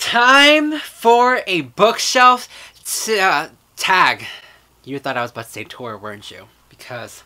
Time for a bookshelf tag. You thought I was about to say tour, weren't you? Because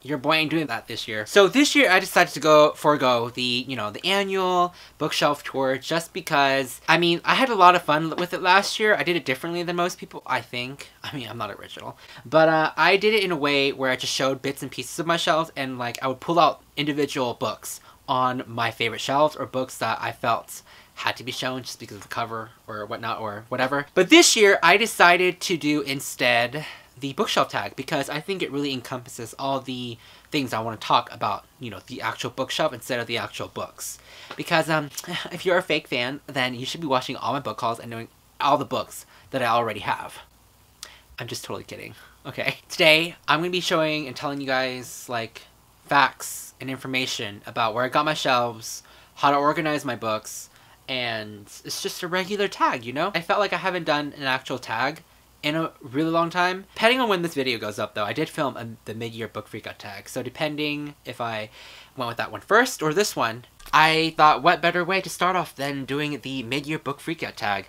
your boy ain't doing that this year. So this year I decided to forego the, the annual bookshelf tour just because, I mean, I had a lot of fun with it last year. I did it differently than most people, I think. I mean, I'm not original. But I did it in a way where I just showed bits and pieces of my shelves and like I would pull out individual books on my favorite shelves or books that I felt had to be shown just because of the cover or whatnot or whatever. But this year I decided to do instead the bookshelf tag because I think it really encompasses all the things I want to talk about, the actual bookshelf instead of the actual books. Because if you're a fake fan, then you should be watching all my book hauls and knowing all the books that I already have. I'm just totally kidding. Okay. Today, I'm going to be showing and telling you guys, like, facts and information about where I got my shelves, how to organize my books, and it's just a regular tag, I felt like I haven't done an actual tag in a really long time. Depending on when this video goes up though, I did film the mid-year book freakout tag, so depending if I went with that one first or this one, I thought what better way to start off than doing the mid-year book freakout tag.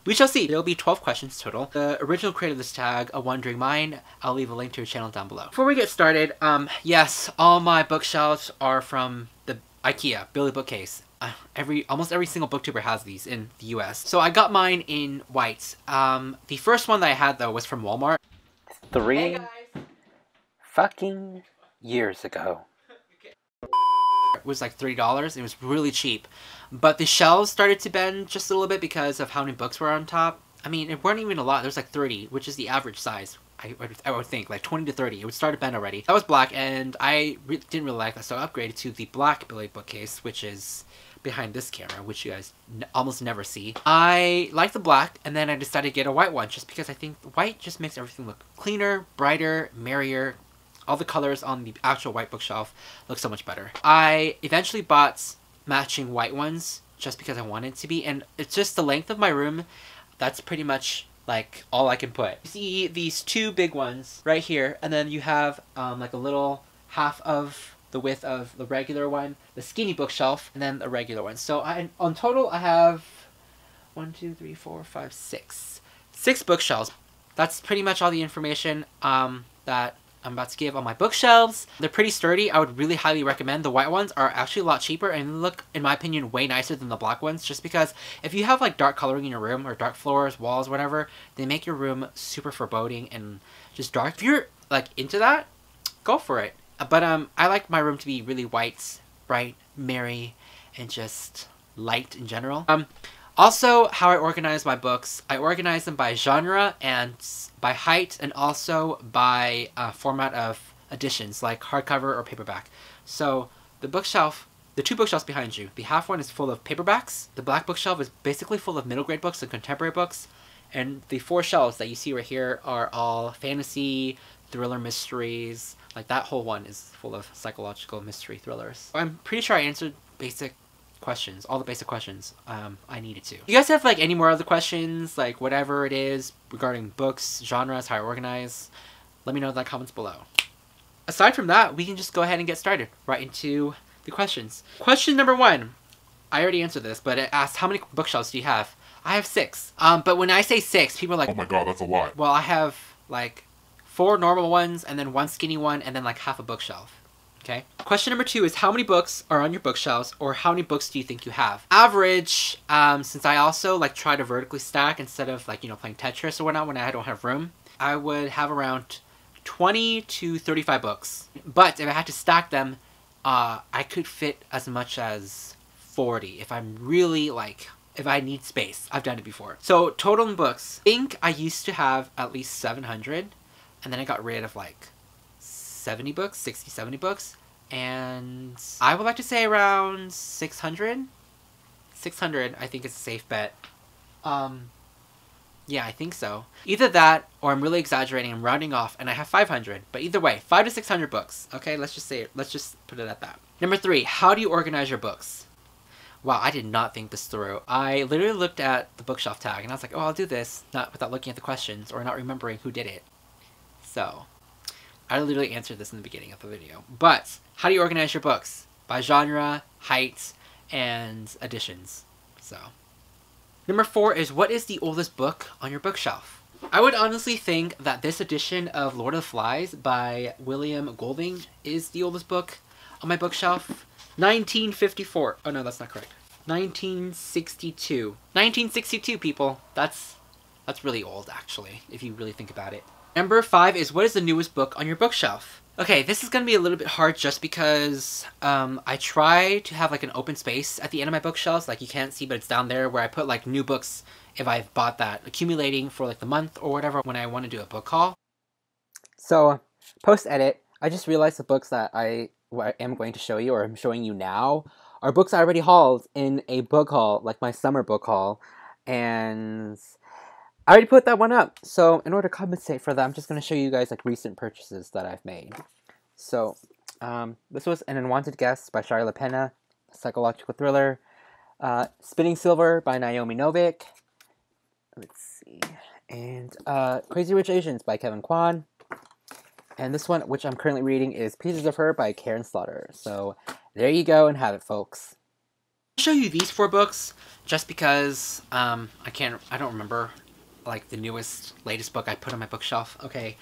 We shall see. There'll be 12 questions total. The original creator of this tag, A Wandering Mind, I'll leave a link to her channel down below. Before we get started, yes, all my bookshelves are from the IKEA Billy bookcase. Almost every single booktuber has these in the US. So I got mine in white. The first one that I had though was from Walmart. 3 fucking years ago. It was like $3. It was really cheap. But the shelves started to bend just a little bit because of how many books were on top. I mean, it weren't even a lot. There's like 30, which is the average size. I would think, like 20 to 30. It would start to bend already. That was black, and I didn't really like that, so I upgraded to the black Billy bookcase, which is behind this camera, which you guys almost never see. I like the black, and then I decided to get a white one, just because I think white just makes everything look cleaner, brighter, merrier. All the colors on the actual white bookshelf look so much better. I eventually bought matching white ones, just because I wanted it to be, and it's just the length of my room. That's pretty much like all I can put. You see these two big ones right here, and then you have like a little half of the width of the regular one, the skinny bookshelf, and then the regular one. So on total I have 1, 2, 3, 4, 5, 6. 6 bookshelves. That's pretty much all the information that I'm about to give on my bookshelves. They're pretty sturdy. I would really highly recommend. The white ones are actually a lot cheaper and look, in my opinion, way nicer than the black ones, just because if you have like dark coloring in your room or dark floors, walls, whatever, they make your room super foreboding and just dark. If you're like into that, go for it. But I like my room to be really white, bright, merry, and just light in general. Also, how I organize my books, I organize them by genre and by height, and also by format of editions, like hardcover or paperback. So the bookshelf, the 2 bookshelves behind you, the half one is full of paperbacks. The black bookshelf is basically full of middle grade books and contemporary books. And the 4 shelves that you see right here are all fantasy, thriller, mysteries. Like that whole one is full of psychological mystery thrillers. I'm pretty sure I answered all the basic questions I needed to. You guys have like any more other questions, like whatever it is regarding books, genres, how I organize, let me know in the comments below. Aside from that, we can just go ahead and get started right into the questions. Question number 1. I already answered this, but it asked, how many bookshelves do you have? I have 6. But when I say 6, people are like, oh my god, that's a lot. Well, I have like 4 normal ones and then 1 skinny one and then like half a bookshelf. Okay. Question number 2 is, how many books are on your bookshelves, or how many books do you think you have? Average, since I also like try to vertically stack instead of like, playing Tetris or whatnot when I don't have room, I would have around 20 to 35 books. But if I had to stack them, I could fit as much as 40 if I'm really like, if I need space. I've done it before. So total in books, I think I used to have at least 700, and then I got rid of like 70 books, 60, 70 books, and I would like to say around 600. 600, I think is a safe bet. Yeah, I think so. Either that, or I'm really exaggerating, I'm rounding off, and I have 500. But either way, 500 to 600 books. Okay, let's just say it. Let's just put it at that. Number 3, how do you organize your books? Wow, I did not think this through. I literally looked at the bookshelf tag, and I was like, oh, I'll do this, not without looking at the questions, or not remembering who did it. So I literally answered this in the beginning of the video. But how do you organize your books? By genre, height, and editions. So Number 4 is, what is the oldest book on your bookshelf? I would honestly think that this edition of Lord of the Flies by William Golding is the oldest book on my bookshelf. 1954. Oh no, that's not correct. 1962. 1962, people. That's really old, actually, if you really think about it. Number 5 is, what is the newest book on your bookshelf? Okay, this is going to be a little bit hard just because I try to have like an open space at the end of my bookshelves. Like you can't see, but it's down there where I put like new books if I've bought that, accumulating for like the month or whatever when I want to do a book haul. So, post-edit, I just realized the books that I am going to show you, or I'm showing you now, are books I already hauled in a book haul, like my summer book haul. And I already put that one up, so in order to compensate for that, I'm just going to show you guys like recent purchases that I've made. So, this was An Unwanted Guest by Shari LaPena, psychological thriller. Spinning Silver by Naomi Novik. Let's see. And Crazy Rich Asians by Kevin Kwan. And this one, which I'm currently reading, is Pieces of Her by Karen Slaughter. So, there you go and have it, folks. I'll show you these 4 books just because I don't remember like the latest book I put on my bookshelf. Okay,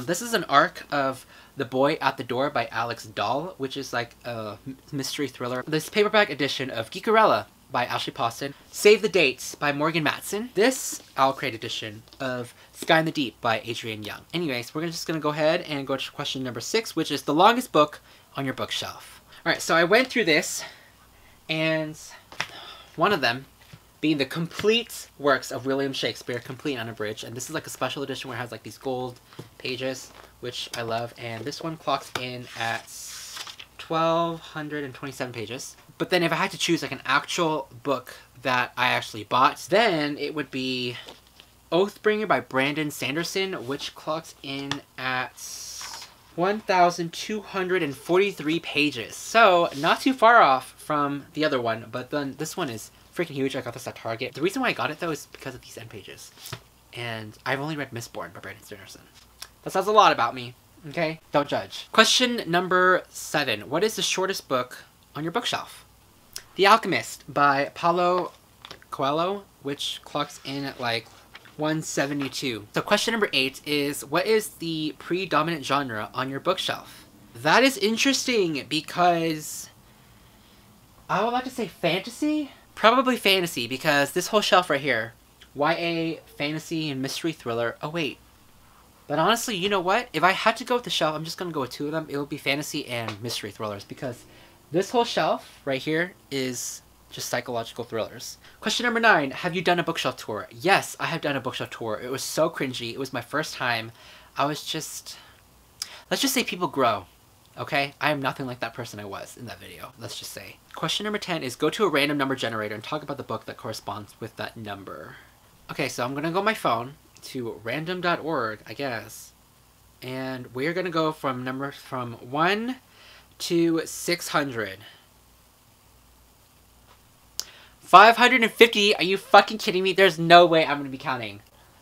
this is an arc of The Boy at the Door by Alex Dahl, which is like a mystery thriller. This paperback edition of Geekerella by Ashley Poston. Save the Dates by Morgan Matson. This Owlcrate edition of Sky in the Deep by Adrienne Young. Anyways, we're just going to go ahead and go to question number 6, which is the longest book on your bookshelf. Alright, so I went through this, and one of them being the complete works of William Shakespeare, complete and unabridged. And this is like a special edition where it has like these gold pages, which I love. And this one clocks in at 1,227 pages. But then if I had to choose like an actual book that I actually bought, then it would be Oathbringer by Brandon Sanderson, which clocks in at 1,243 pages. So not too far off from the other one, but then this one is freaking huge. I got this at Target. The reason why I got it though is because of these end pages. And I've only read Mistborn by Brandon Sanderson. That says a lot about me, okay? Don't judge. Question number 7. What is the shortest book on your bookshelf? The Alchemist by Paulo Coelho, which clocks in at like 172. So question number 8 is, what is the predominant genre on your bookshelf? That is interesting because I would like to say fantasy. Probably fantasy, because this whole shelf right here, YA, fantasy, and mystery thriller. Oh wait, but honestly, you know what? If I had to go with the shelf, I'm just gonna go with 2 of them. It would be fantasy and mystery thrillers, because this whole shelf right here is just psychological thrillers. Question number 9, have you done a bookshelf tour? Yes, I have done a bookshelf tour. It was so cringy. It was my first time. I was just, let's just say people grow. Okay? I am nothing like that person I was in that video. Let's just say. Question number 10 is, go to a random number generator and talk about the book that corresponds with that number. Okay, so I'm going to go on my phone to random.org, I guess. And we're going to go from 1 to 600. 550? Are you fucking kidding me? There's no way I'm going to be counting.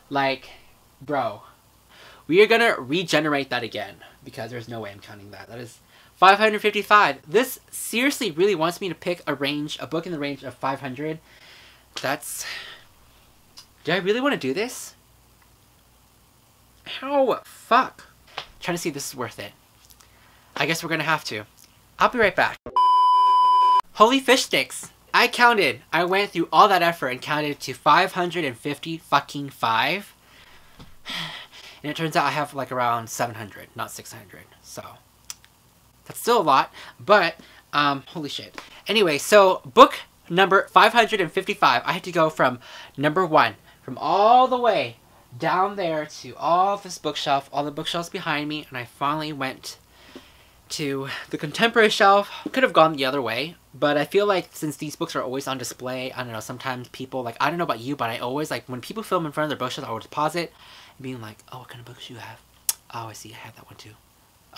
Like, bro. We are going to regenerate that again, because there's no way I'm counting that. That is 555. This seriously really wants me to pick a book in the range of 500. That's... Do I really want to do this? How? Fuck. Trying to see if this is worth it. I guess we're going to have to. I'll be right back. Holy fish sticks. I counted. I went through all that effort and counted to 550 fucking 5. And it turns out I have like around 700, not 600. So that's still a lot, but holy shit. Anyway, so book number 555, I had to go from number 1, from all the way down there to all this bookshelf, all the bookshelves behind me, and I finally went to the contemporary shelf. Could have gone the other way, but I feel like since these books are always on display, I don't know, sometimes people, like, I don't know about you, but I always, like, when people film in front of their bookshelf, I would pause it, being like, oh, what kind of books do you have? Oh, I see, I have that one too.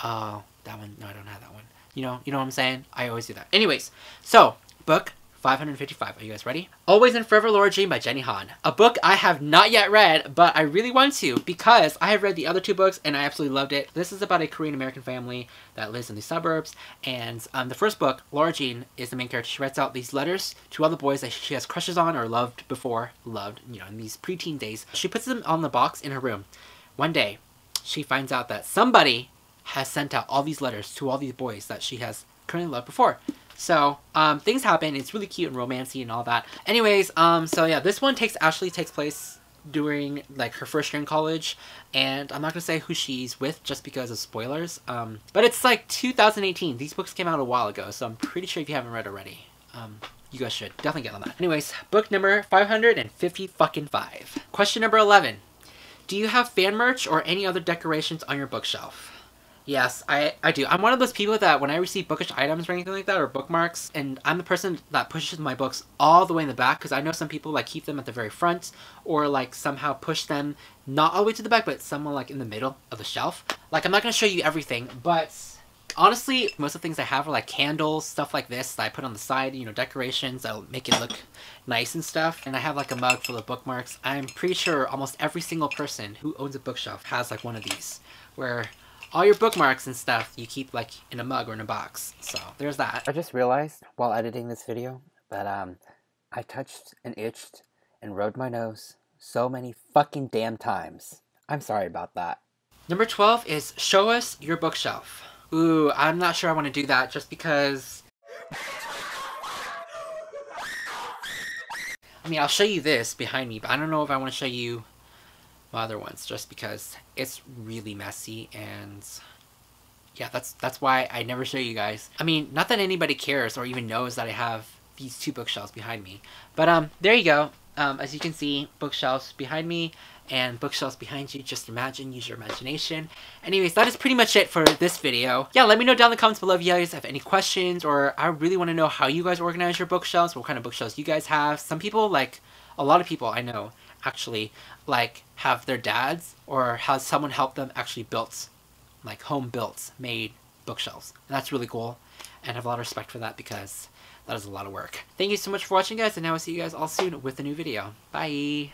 Oh, that one, no, I don't have that one. You know what I'm saying? I always do that. Anyways, so, book 555. Are you guys ready? Always and Forever Laura Jean by Jenny Han. A book I have not yet read, but I really want to because I have read the other two books and I absolutely loved it. This is about a Korean American family that lives in the suburbs, and the first book, Laura Jean, is the main character. She writes out these letters to all the boys that she has crushes on or loved before, you know, in these preteen days. She puts them on the box in her room. One day, she finds out that somebody has sent out all these letters to all these boys that she has currently loved before. So, things happen. It's really cute and romancy and all that. Anyways, so yeah, this one actually takes place during, like, her first year in college. And I'm not going to say who she's with just because of spoilers. But it's, like, 2018. These books came out a while ago, so I'm pretty sure if you haven't read already, you guys should definitely get on that. Anyways, book number 555. Question number 11. Do you have fan merch or any other decorations on your bookshelf? Yes, I do. I'm one of those people that when I receive bookish items or anything like that, or bookmarks, and I'm the person that pushes my books all the way in the back, because I know some people like keep them at the very front, or like somehow push them not all the way to the back, but somewhere like in the middle of the shelf. Like, I'm not going to show you everything, but honestly, most of the things I have are like candles, stuff like this that I put on the side, you know, decorations that'll make it look nice and stuff. And I have like a mug full of bookmarks. I'm pretty sure almost every single person who owns a bookshelf has like one of these, where all your bookmarks and stuff you keep like in a mug or in a box. So there's that. I just realized while editing this video that I touched and itched and rode my nose so many fucking damn times. I'm sorry about that. Number 12 is show us your bookshelf. Ooh, I'm not sure I want to do that just because, I mean, I'll show you this behind me, but I don't know if I want to show you my other ones just because it's really messy, and yeah, that's why I never show you guys. I mean, not that anybody cares or even knows that I have these two bookshelves behind me, but there you go. As you can see, bookshelves behind me and bookshelves behind you. Just imagine, use your imagination. Anyways, that is pretty much it for this video. Yeah, let me know down in the comments below if you guys have any questions, or I really want to know how you guys organize your bookshelves, what kind of bookshelves you guys have. Some people, like a lot of people I know, actually like have their dads or has someone help them actually built, like home built, made bookshelves. And that's really cool, and I have a lot of respect for that because that is a lot of work. Thank you so much for watching, guys, and now I'll see you guys all soon with a new video. Bye!